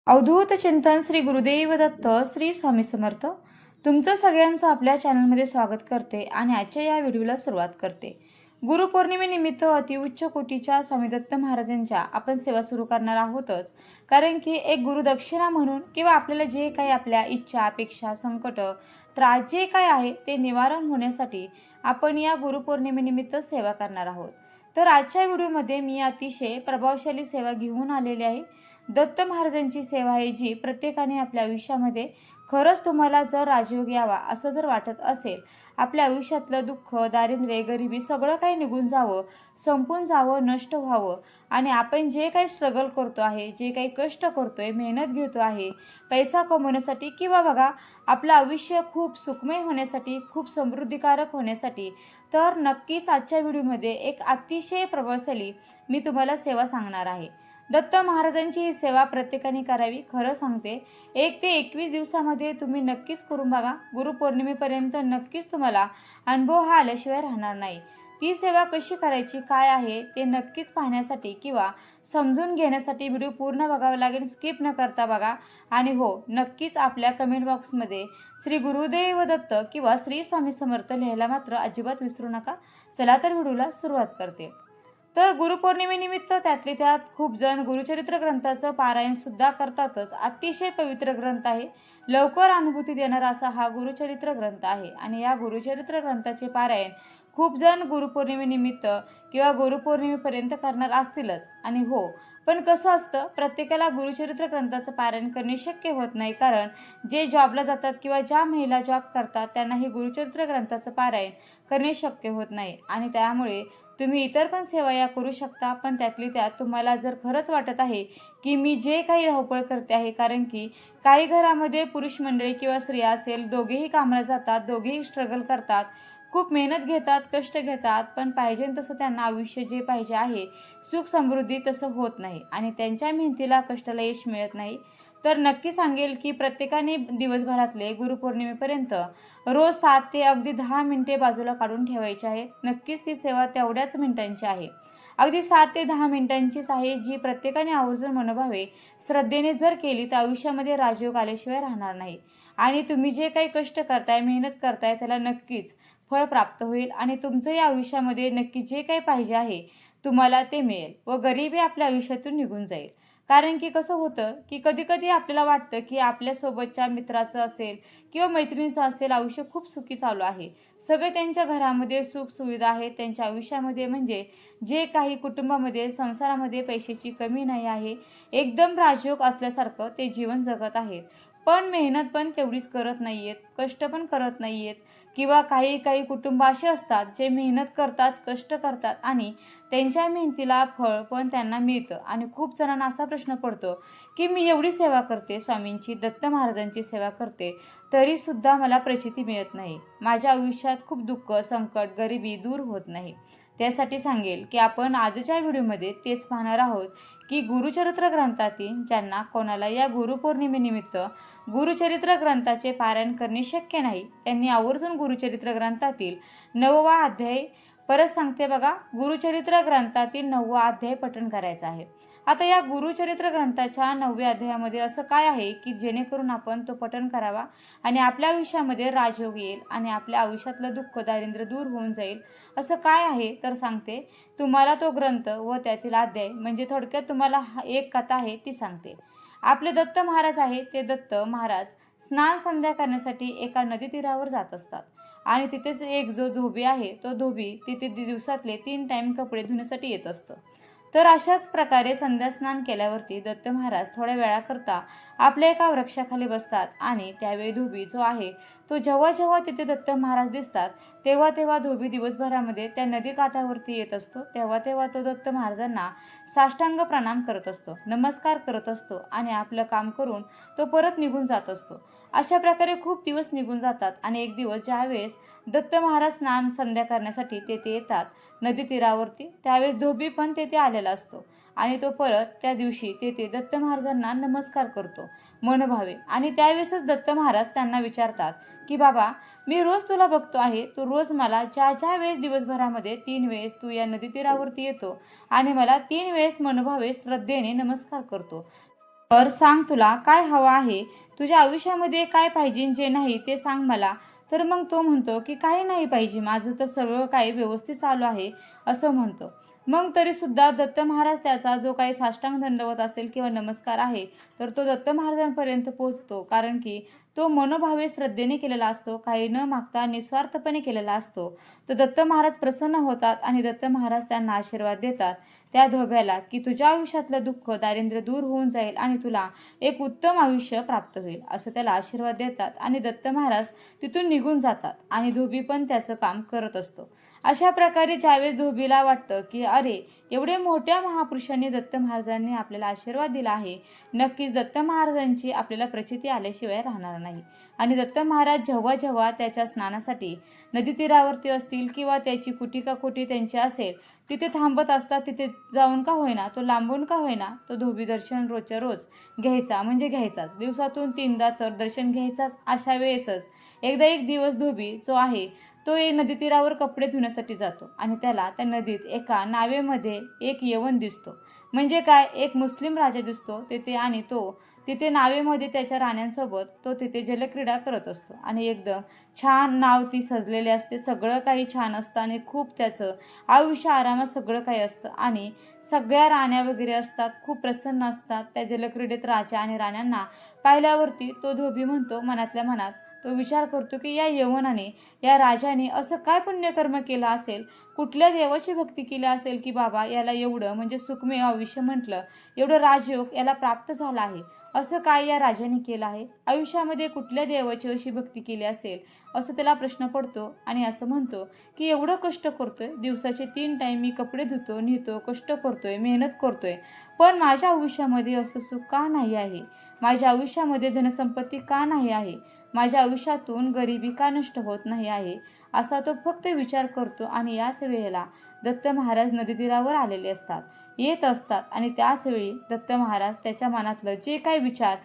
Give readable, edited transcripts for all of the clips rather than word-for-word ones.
अवधूत चिंतन श्री गुरुदेव दत्त श्री स्वामी समर्थ. तुमचं सगळ्यांचं आपल्या चॅनलमध्ये स्वागत करते आणि आजच्या या व्हिडिओला सुरुवात करते. गुरुपौर्णिमेनिमित्त अतिउच्च कोटीच्या स्वामी दत्त महाराजांच्या आपण सेवा सुरू करणार आहोतच. कारण की एक गुरुदक्षिणा म्हणून किंवा आपल्याला जे काही आपल्या इच्छा अपेक्षा संकट त्रास जे काय आहे ते निवारण होण्यासाठी आपण या गुरुपौर्णिमेनिमित्त सेवा करणार आहोत. तर आजच्या व्हिडिओमध्ये मी अतिशय प्रभावशाली सेवा घेऊन आलेली आहे. दत्त महाराजांची सेवा आहे जी प्रत्येकाने आपल्या आयुष्यामध्ये खरंच तुम्हाला जर राजयोग यावा असं जर वाटत असेल, आपल्या आयुष्यातलं दुःख दारिद्र्य गरिबी सगळं काही निघून जावं, संपून जावं, नष्ट व्हावं आणि आपण जे काही स्ट्रगल करतो आहे, जे काही कष्ट करतोय, मेहनत घेतो आहे पैसा कमवण्यासाठी किंवा बघा आपलं आयुष्य खूप सुखमय होण्यासाठी, खूप समृद्धीकारक होण्यासाठी, तर नक्कीच आजच्या व्हिडिओमध्ये एक अतिशय प्रभावशाली मी तुम्हाला सेवा सांगणार आहे. दत्त महाराजांची ही सेवा प्रत्येकाने करावी. खरं सांगते 1 ते 21 दिवसामध्ये तुम्ही नक्कीच करून बघा. गुरुपौर्णिमेपर्यंत नक्कीच तुम्हाला अनुभव हा आल्याशिवाय राहणार नाही. ती सेवा कशी करायची काय आहे ते नक्कीच पाहण्यासाठी किंवा समजून घेण्यासाठी व्हिडिओ पूर्ण बघावा लागेल. स्किप न करता बघा. आणि हो, नक्कीच आपल्या कमेंट बॉक्समध्ये श्री गुरुदेव दत्त किंवा श्री स्वामी समर्थ लिहायला मात्र अजिबात विसरू नका. चला तर व्हिडिओला सुरुवात करते. तर गुरुपौर्णिमेनिमित्त त्यातले त्यात खूप जण गुरुचरित्र ग्रंथाचं पारायण सुद्धा करतातच. अतिशय पवित्र ग्रंथ आहे. लवकर अनुभूती देणारा असा हा गुरुचरित्र ग्रंथ आहे आणि या गुरुचरित्र ग्रंथाचे पारायण खूप जण गुरुपौर्णिमेनिमित्त किंवा गुरुपौर्णिमेपर्यंत करणार असतीलच. आणि हो, पण कसं असतं, प्रत्येकाला गुरुचरित्र ग्रंथाचं पारायण करणे शक्य होत नाही. कारण जे जॉबला जातात किंवा ज्या महिला जॉब करतात त्यांना हे गुरुचरित्र ग्रंथाचं पारायण करणे शक्य होत नाही. आणि त्यामुळे तुम्ही इतर पण सेवा या करू शकता. पण त्यातली त्यात तुम्हाला जर खरंच वाटत आहे की मी जे काही धावपळ करते आहे, कारण की काही घरामध्ये पुरुष मंडळी किंवा स्त्रिया असेल दोघेही कामाला जातात, दोघेही स्ट्रगल करतात, खूप मेहनत घेतात, कष्ट घेतात, पण पाहिजे तसं त्यांना आयुष्य जे पाहिजे आहे सुख समृद्धी तसं होत नाही आणि त्यांच्या मेहनतीला कष्टाला यश मिळत नाही. तर नक्की सांगेल की प्रत्येकाने दिवसभरातले गुरुपौर्णिमेपर्यंत रोज 7 ते अगदी 10 मिनिटे बाजूला काढून ठेवायची आहे. नक्कीच ती सेवा तेवढ्याच मिनिटांची आहे. अगदी 7 ते 10 मिनिटांचीच आहे, जी प्रत्येकाने आवर्जून मनोभावे श्रद्धेने जर केली तर आयुष्यामध्ये राजयोग आल्याशिवाय राहणार नाही. आणि तुम्ही जे काही कष्ट करताय, मेहनत करताय त्याला नक्कीच फळ प्राप्त होईल आणि तुमचंही आयुष्यामध्ये नक्की जे काही पाहिजे आहे तुम्हाला ते मिळेल व गरिबी आपल्या आयुष्यातून निघून जाईल. कारण की कसं होतं की कधी-कधी आपल्याला वाटतं की आपल्यासोबतच्या मित्राचं असेल किंवा मैत्रिणीचं असेल आयुष्य खूप सुखी चालू आहे. सगळे त्यांच्या घरामध्ये सुखसुविधा आहे. त्यांच्या आयुष्यामध्ये म्हणजे जे काही कुटुंबामध्ये, संसारामध्ये पैशाची कमी नाही आहे. एकदम राजयोग असल्यासारखं ते जीवन जगत आहेत. पण मेहनत पण तेवढीच करत नाहीयेत, कष्ट पण करत नाहीयेत किंवा काही काही कुटुंब असे असतात जे मेहनत करतात, कष्ट करतात आणि त्यांच्या मेहनतीला फळ पण त्यांना मिळतं. आणि खूप जणांना असा प्रश्न पडतो की मी एवढी सेवा करते, स्वामींची, दत्त महाराजांची सेवा करते, तरीसुद्धा मला प्रचिती मिळत नाही. माझ्या आयुष्यात खूप दुःख, संकट, गरिबी दूर होत नाही. त्यासाठी सांगेल की आपण आजच्या व्हिडिओमध्ये तेच पाहणार आहोत की गुरुचरित्र ग्रंथातील ज्यांना कोणाला या गुरुपौर्णिमेनिमित्त गुरुचरित्र ग्रंथाचे पारायण करणे शक्य नाही त्यांनी आवर्जून गुरुचरित्र ग्रंथातील 9वा अध्याय, परत सांगते बघा, गुरुचरित्र ग्रंथातील 9वा अध्याय पठण करायचा आहे. आता या गुरुचरित्र ग्रंथाच्या 9व्या अध्यायामध्ये असं काय आहे की जेणेकरून आपण तो पठण करावा आणि आपल्या आयुष्यामध्ये राजयोग येईल आणि आपल्या आयुष्यातलं दुःख दारिद्र्य दूर होऊन जाईल. असं काय आहे तर सांगते तुम्हाला तो ग्रंथ व त्यातील अध्याय, म्हणजे थोडक्यात तुम्हाला एक कथा आहे ती सांगते. आपले दत्त महाराज आहे ते दत्त महाराज स्नान संध्या करण्यासाठी एका नदी तीरावर जात असतात आणि तिथेच एक जो धोबी आहे तो धोबी तिथे दिवसातले 3 टाइम कपडे धुण्यासाठी येत असतो. तर अशाच प्रकारे संध्या स्नान केल्यावरती दत्त महाराज थोड्या वेळाकरता आपल्या एका वृक्षाखाली बसतात आणि त्यावेळी धोबी जो आहे तो जेव्हा जेव्हा तिथे दत्त महाराज दिसतात तेव्हा तेव्हा धोबी दिवसभरामध्ये त्या नदी काठावरती येत असतो. तेव्हा तेव्हा तो दत्त महाराजांना साष्टांग प्रणाम करत असतो, नमस्कार करत असतो आणि आपलं काम करून तो परत निघून जात असतो. अशा प्रकारे खूप दिवस निघून जातात आणि एक दिवस ज्यावेळेस दत्त महाराज स्नान संध्या करण्यासाठी तेथे येतात नदी तीरावरती, त्यावेळेस धोबी पण तेथे आलेला असतो आणि तो परत त्या दिवशी तेथे दत्त महाराजांना नमस्कार करतो मनोभावे. आणि त्यावेळेसच दत्त महाराज त्यांना विचारतात की बाबा, मी रोज तुला बघतो आहे, तू रोज मला ज्या ज्या वेळेस दिवसभरामध्ये 3 वेळेस तू या नदी तीरावरती येतो आणि मला 3 वेळेस मनोभावे श्रद्धेने नमस्कार करतो, तर सांग तुला काय हवं आहे, तुझ्या आयुष्यामध्ये काय पाहिजे जे नाही ते सांग मला. तर मग तो म्हणतो की काही नाही पाहिजे, माझं तर सर्व काही व्यवस्थित चालू आहे असं म्हणतो. मग तरीसुद्धा दत्त महाराज त्याचा जो काही साष्टांग दंडवत असेल किंवा नमस्कार आहे तर तो दत्त महाराजांपर्यंत पोहोचतो, कारण की तो मनोभावे श्रद्धेने केलेला असतो, काही न मागता निस्वार्थपणे केलेला असतो. तर दत्त महाराज प्रसन्न होतात आणि दत्त महाराज त्यांना आशीर्वाद देतात त्या धोब्याला, की तुझ्या आयुष्यातलं दुःख दारिद्र्य दूर होऊन जाईल आणि तुला एक उत्तम आयुष्य प्राप्त होईल असं त्याला आशीर्वाद देतात. आणि दत्त महाराज तिथून निघून जातात आणि धोबी पण त्याचं काम करत असतो. अशा प्रकारे ज्यावेळेस धोबीला वाटतं की अरे, एवढे मोठ्या महापुरुषांनी दत्त महाराजांनी आपल्याला आशीर्वाद दिला आहे, नक्कीच दत्त महाराजांची आपल्याला प्रचिती आल्याशिवाय राहणार नाही. आणि दत्त महाराज जेव्हा जेव्हा त्याच्या स्नानासाठी नदी तीरावरती असतील किंवा त्याची कुटी त्यांची असेल तिथे थांबत असतात, तिथे जाऊन का होईना, तो लांबून का होईना, तो धोबी दर्शन रोजच्या रोज घ्यायचा म्हणजे घ्यायचाच, दिवसातून 3दा तर दर्शन घ्यायचाच. अशा वेळेसच एकदा एक दिवस धोबी जो आहे तो नदी तीरावर कपडे धुण्यासाठी जातो आणि त्याला त्या नदीत एका नावेमध्ये एक यवन दिसतो. म्हणजे काय, एक मुस्लिम राजा दिसतो तिथे आणि तो तिथे नावेमध्ये त्याच्या राण्यांसोबत तो तिथे जलक्रीडा करत असतो. आणि एकदम छान नाव ती सजलेली असते, सगळं काही छान असतं आणि खूप त्याचं आयुष्य आरामात सगळं काही असतं. आणि सगळ्या राण्या वगैरे असतात, खूप प्रसन्न असतात त्या जलक्रीडेत. राजा आणि राण्यांना पाहिल्यावरती तो धोबी म्हणतो मनातल्या मनात, तो विचार करतो की या यवनाने, या राजाने असं काय पुण्यकर्म केलं असेल, कुठल्या देवाची भक्ती केली असेल की बाबा याला एवढं म्हणजे सुखमय आयुष्य म्हटलं, एवढं राजयोग याला प्राप्त झाला आहे. असं काय या राजाने केलं आहे, आयुष्यामध्ये कुठल्या देवाची अशी भक्ती केली असेल असं त्याला प्रश्न पडतो. आणि असं म्हणतो की एवढं कष्ट करतोय, दिवसाचे 3 टाईम मी कपडे धुतो, निघतो, कष्ट करतोय, मेहनत करतोय, पण माझ्या आयुष्यामध्ये असं सुख का नाही आहे, माझ्या आयुष्यामध्ये धनसंपत्ती का नाही आहे, माझ्या आयुष्यातून गरिबी का नष्ट होत नाही आहे, असा तो फक्त विचार करतो. आणि याच वेळेला दत्त महाराज नदीतीरावर आलेले असतात, येत असतात. आणि त्याच वेळी दत्त महाराज त्याच्या मनातलं जे काही विचार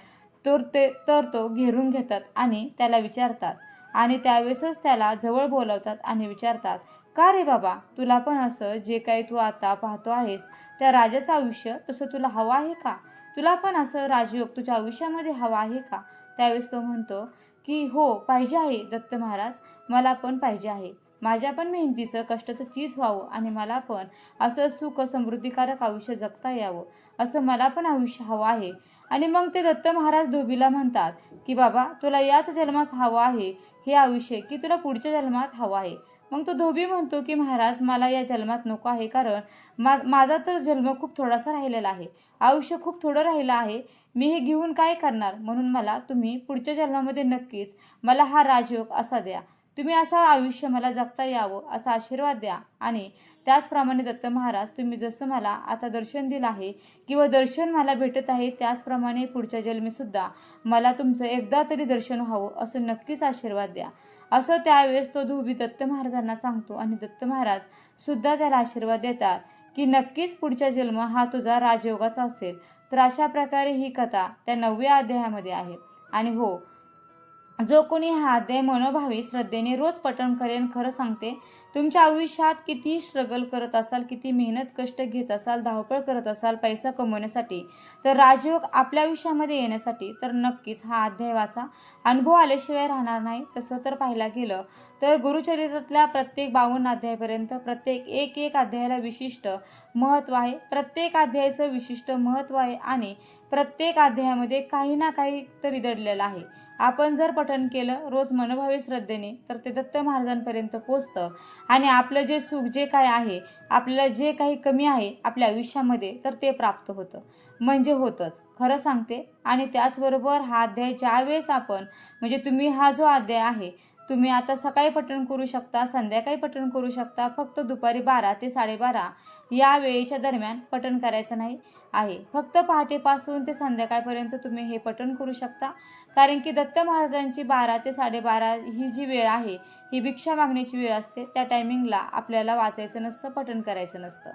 तर तो घेरून घेतात आणि त्याला विचारतात. आणि त्यावेळेसच त्याला जवळ बोलवतात आणि विचारतात, का रे बाबा, तुला पण असं जे काही तू आता पाहतो आहेस त्या राजाचं आयुष्य तसं तुला हवं आहे का, तुला पण असं राजयोग तुझ्या आयुष्यामध्ये हवा आहे का. त्यावेळेस तो म्हणतो की हो पाहिजे आहे दत्त महाराज, मला पण पाहिजे आहे, माझ्या पण मेहनतीचं कष्टाचं चीज व्हावं आणि मला पण असं सुख समृद्धीकारक आयुष्य जगता यावं, असं मला पण आयुष्य हवं आहे. आणि मग ते दत्त महाराज धोबीला म्हणतात की बाबा, तुला याच जन्मात हवं आहे हे आयुष्य की तुला पुढच्या जन्मात हवं आहे. मग तो धोबी म्हणतो की महाराज, मला या जन्मात नको आहे, कारण माझा तर जन्म खूप थोडासा राहिलेला आहे, आयुष्य खूप थोडं राहिलं आहे, मी हे घेऊन काय करणार, म्हणून मला तुम्ही पुढच्या जन्मामध्ये नक्कीच मला हा राजयोग असा द्या, तुम्ही असं आयुष्य मला जगता यावं असा आशीर्वाद द्या. आणि त्याचप्रमाणे दत्त महाराज, तुम्ही जसं मला आता दर्शन दिलं आहे किंवा दर्शन मला भेटत आहे, त्याचप्रमाणे पुढच्या जन्मीसुद्धा मला तुमचं एकदा तरी दर्शन व्हावं असं नक्कीच आशीर्वाद द्या, असं त्यावेळेस तो धोबी दत्त महाराजांना सांगतो. आणि दत्त महाराज सुद्धा त्याला आशीर्वाद देतात की नक्कीच पुढचा जन्म हा तुझा राजयोगाचा असेल. तर अशा प्रकारे ही कथा त्या 9व्या अध्यायामध्ये आहे. आणि हो, जो कोणी हा अध्याय मनोभावी श्रद्धेने रोज पठण करेन, खरं सांगते, तुमच्या आयुष्यात किती स्ट्रगल करत असाल, किती मेहनत कष्ट घेत असाल, धावपळ करत असाल पैसा कमवण्यासाठी, तर राजयोग आपल्या आयुष्यामध्ये येण्यासाठी, तर नक्कीच हा अध्याय वाचा, अनुभव आल्याशिवाय राहणार नाही. तसं तर पाहायला गेलं तर गुरुचरित्रातल्या प्रत्येक 52 अध्यायापर्यंत प्रत्येक एक अध्यायाला विशिष्ट महत्त्व आहे, प्रत्येक अध्यायाचं विशिष्ट महत्त्व आहे आणि प्रत्येक अध्यायामध्ये काही ना काही तरी दडलेलं आहे. आपण जर पठण केलं रोज मनोभावे श्रद्धेने तर ते दत्त महाराजांपर्यंत पोचतं आणि आपलं जे सुख जे काय आहे, आपल्याला जे काही कमी आहे आपल्या आयुष्यामध्ये, तर ते प्राप्त होतं, म्हणजे होतंच, खरं सांगते. आणि त्याचबरोबर हा अध्याय ज्यावेळेस आपण म्हणजे तुम्ही हा जो अध्याय आहे तुम्ही आता सकाळी पठण करू शकता, संध्याकाळी पठण करू शकता, फक्त दुपारी 12 ते 12:30 या वेळेच्या दरम्यान पठण करायचं नाही आहे. फक्त पहाटेपासून ते संध्याकाळपर्यंत तुम्ही हे पठण करू शकता, कारण की दत्त महाराजांची 12 ते 12:30 ही जी वेळ आहे ही भिक्षा मागण्याची वेळ असते. त्या टायमिंगला आपल्याला वाचायचं नसतं, पठण करायचं नसतं.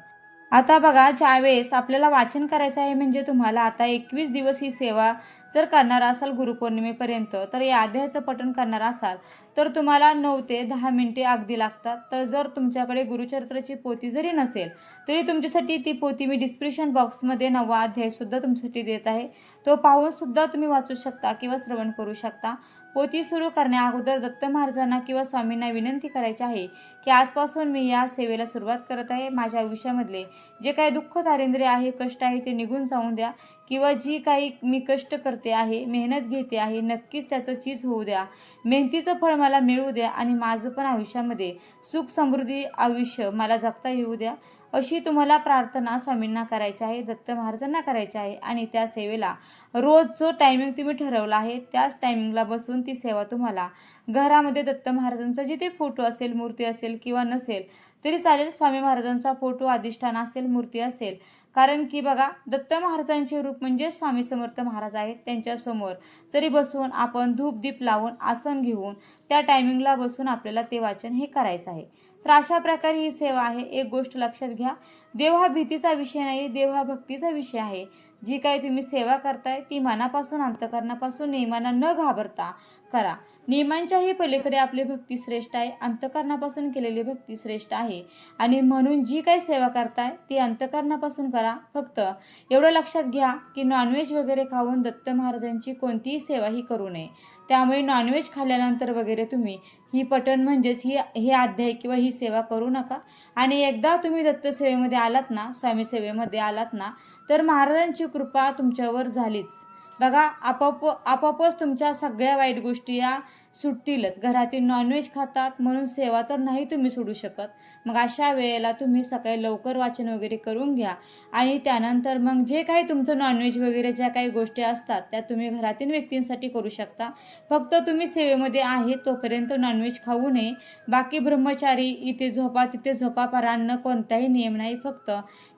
आता बघा, ज्यावेळेस आपल्याला वाचन करायचं आहे म्हणजे तुम्हाला आता 21 दिवस ही सेवा जर करणार असाल गुरुपौर्णिमेपर्यंत, तर या अध्यायाचं पठण करणार असाल तर तुम्हाला 9 ते 10 मिनिटे अगदी लागतात. तर जर तुमच्याकडे गुरुचरित्राची पोथी जरी नसेल तरी तुमच्यासाठी ती पोथी मी डिस्क्रिप्शन बॉक्समध्ये 9वा अध्यायसुद्धा तुमच्यासाठी देत आहे. तो पाहूनसुद्धा तुम्ही वाचू शकता किंवा श्रवण करू शकता. पोथी सुरू करण्या अगोदर दत्त महाराजांना किंवा स्वामींना विनंती करायची आहे की आजपासून मी या सेवेला सुरुवात करत आहे. माझ्या आयुष्यामधले जे काही दुःख दारिद्र्य आहे, कष्ट आहे ते निघून जाऊन द्या किंवा जी काही मी कष्ट करते आहे, मेहनत घेते आहे, नक्कीच त्याचं चीज होऊ द्या. मेहनतीचं फळ मला मिळू द्या आणि माझं पण आयुष्यामध्ये सुख समृद्धी आयुष्य मला जगता येऊ द्या. अशी तुम्हाला प्रार्थना स्वामींना करायची आहे, दत्त महाराजांना करायची आहे. आणि त्या सेवेला रोज जो टायमिंग तुम्ही ठरवला आहे त्याच टायमिंगला बसून ती सेवा तुम्हाला घरामध्ये दत्त महाराजांचा जिथे फोटो असेल, मूर्ती असेल किंवा नसेल तरी चालेल, स्वामी महाराजांचा फोटो, अधिष्ठान असेल, मूर्ती असेल, कारण की बघा, दत्त महाराजांचे रूप म्हणजे स्वामी समर्थ महाराज आहेत. त्यांच्यासमोर जरी बसून आपण धूप दीप लावून आसन घेऊन त्या टायमिंगला बसून आपल्याला ते वाचन हे करायचं आहे. तर अशा प्रकारे ही सेवा आहे. एक गोष्ट लक्षात घ्या, देव हा भीतीचा विषय नाही, देव हा भक्तीचा विषय आहे. जी काही तुम्ही सेवा करताय ती मनापासून, अंतकरणापासून, नियमांना न घाबरता करा. नियमांच्याही पलीकडे आपली भक्ती श्रेष्ठ आहे, अंतकरणापासून केलेली भक्ती श्रेष्ठ आहे. आणि म्हणून जी काही सेवा करताय ती अंतकरणापासून करा. फक्त एवढं लक्षात घ्या की नॉनव्हेज वगैरे खाऊन दत्त महाराजांची कोणतीही सेवा ही करू नये. त्यामुळे नॉनव्हेज खाल्ल्यानंतर वगैरे तुम्ही ही पठण म्हणजेच हे अध्याय किंवा ही सेवा करू नका. आणि एकदा तुम्ही दत्त सेवेमध्ये आलात ना, स्वामी सेवेमध्ये आलात ना, तर महाराजांची कृपा तुमच्यावर झालीच. बघा, आपोआपच तुमच्या सगळ्या वाईट गोष्टी या सुटतीलच. घरातील नॉनव्हेज खातात म्हणून सेवा तर नाही तुम्ही सोडू शकत. मग अशा वेळेला तुम्ही सकाळी लवकर वाचन वगैरे करून घ्या आणि त्यानंतर मग जे काही तुमचं नॉनव्हेज वगैरे ज्या काही गोष्टी असतात त्या तुम्ही घरातील व्यक्तींसाठी करू शकता. फक्त तुम्ही सेवेमध्ये आहे तोपर्यंत नॉनव्हेज खाऊ नये. बाकी ब्रह्मचारी इथे झोपा तिथे झोपा परान्न कोणताही नियम नाही. फक्त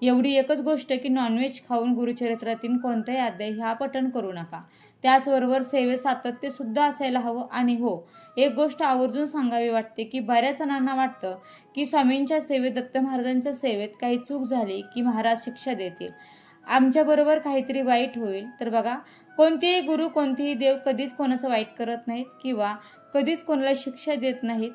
एवढी एकच गोष्ट की नॉनव्हेज खाऊन गुरुचरित्रातील कोणताही अध्याय हा पठण करू नका. त्याचबरोबर सेवेत सातत्य सुद्धा असायला हवं. आणि हो, एक गोष्ट आवर्जून सांगावी वाटते की बऱ्याच जणांना वाटतं की स्वामींच्या सेवेत, दत्त महाराजांच्या सेवेत काही चूक झाली की महाराज शिक्षा देतील, आमच्याबरोबर काहीतरी वाईट होईल. तर बघा, कोणतेही गुरु, कोणतेही देव कधीच कोणाचं वाईट करत नाहीत किंवा कधीच कोणाला शिक्षा देत नाहीत.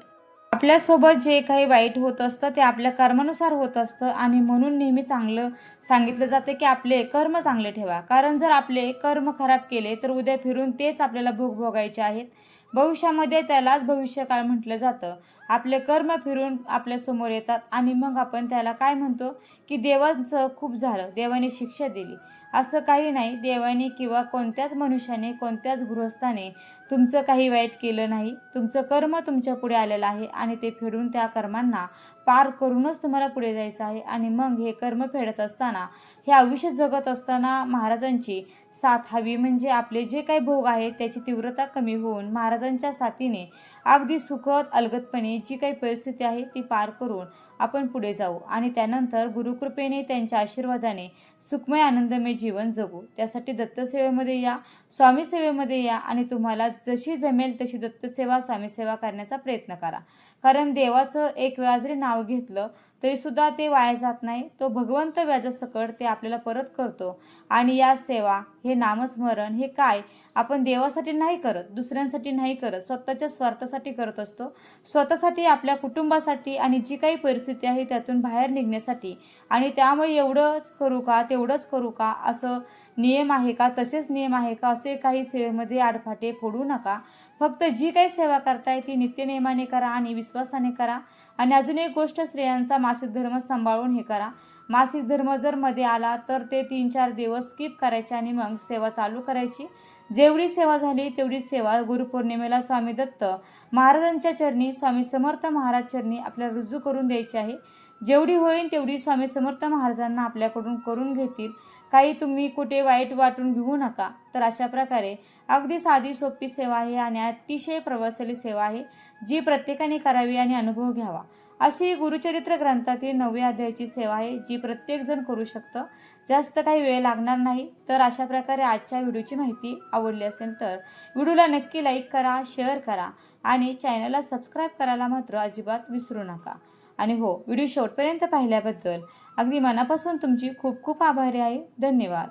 आपल्यासोबत जे काही वाईट होत असतं ते आपल्या कर्मानुसार होत असतं. आणि म्हणून नेहमी चांगलं सांगितलं जाते की आपले कर्म चांगले ठेवा. कारण जर आपले कर्म खराब केले तर उद्या फिरून तेच आपल्याला भोग भोगायचे आहेत. भविष्यामध्ये त्यालाच भविष्यकाळ म्हटलं जातं. आपले कर्म फिरून आपल्यासमोर येतात आणि मग आपण त्याला काय म्हणतो की देवाचं खूप झालं, देवाने शिक्षा दिली. असं काही नाही. देवाने किंवा कोणत्याच मनुष्याने, कोणत्याच गृहस्थाने तुमचं काही वाईट केलं नाही. तुमचं कर्म तुमच्या पुढे आलेलं आहे आणि ते फेडून त्या कर्मांना पार करूनच तुम्हाला पुढे जायचं आहे. आणि मग हे कर्म फेडत असताना, हे आयुष्य जगत असताना महाराजांची साथ हवी. म्हणजे आपले जे काही भोग आहेत त्याची तीव्रता कमी होऊन महाराजांच्या साथीने अगदी सुखद अलगदपणे जी काही परिस्थिती आहे ती पार करून आपण पुढे जाऊ आणि त्यानंतर गुरुकृपेने, त्यांच्या आशीर्वादाने सुखमय आनंदमय जीवन जगू. त्यासाठी दत्तसेवेमध्ये या, स्वामी सेवेमध्ये या आणि तुम्हाला जशी जमेल तशी दत्तसेवा, स्वामी सेवा करण्याचा प्रयत्न करा. कारण देवाचं एक वेळा जरी नाव घेतलं तरीसुद्धा ते वाया जात नाही. तो भगवंत व्याजासकट ते आपल्याला परत करतो. आणि या सेवा, हे नामस्मरण, हे काय आपण देवासाठी नाही करत, दुसऱ्यांसाठी नाही करत, स्वतःच्या स्वार्थासाठी करत असतो. स्वतःसाठी, आपल्या कुटुंबासाठी आणि जी काही परिस्थिती आहे त्यातून बाहेर निघण्यासाठी. आणि त्यामुळे एवढंच करू का, तेवढंच करू का, असं नियम आहे का, तसेच नियम आहे का, असे काही सेवेमध्ये आडफाटे फोडू नका. फक्त जी काही सेवा करताय ती नित्यनेमाने करा आणि विश्वासाने करा. आणि अजून एक गोष्ट, स्त्रियांचा मासिक धर्म सांभाळून हे करा. मासिक धर्म जर मध्ये आला तर ते 3-4 दिवस स्किप करायचे आणि मग सेवा चालू करायची. जेवढी सेवा झाली तेवढी सेवा गुरुपौर्णिमेला स्वामी दत्त महाराजांच्या चरणी, स्वामी समर्थ महाराज चरणी आपल्याला रुजू करून द्यायची आहे. जेवढी होईल तेवढी स्वामी समर्थ महाराजांना आपल्याकडून करून घेतील. काही तुम्ही कुठे वाईट वाटून घेऊ नका. तर अशा प्रकारे अगदी साधी सोपी सेवा आहे आणि अतिशय प्रभावशाली सेवा आहे, जी प्रत्येकाने करावी आणि अनुभव घ्यावा. अशी गुरुचरित्र ग्रंथातील 9व्या अध्यायाची सेवा आहे, जी प्रत्येकजण करू शकतं. जास्त काही वेळ लागणार नाही. तर अशा प्रकारे आजच्या व्हिडिओची माहिती आवडली असेल तर व्हिडिओला नक्की लाईक करा, शेअर करा आणि चॅनलला सबस्क्राईब करायला मात्र अजिबात विसरू नका. आणि हो, व्हिडिओ शेवटपर्यंत पाहिल्याबद्दल अगदी मनापासून तुमची खूप खूप आभारी आहे. धन्यवाद.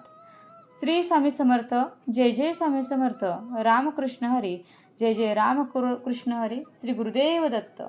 श्री स्वामी समर्थ. जय जय स्वामी समर्थ. रामकृष्ण हरी. जय जय कृष्ण हरी. श्री गुरुदेव दत्त.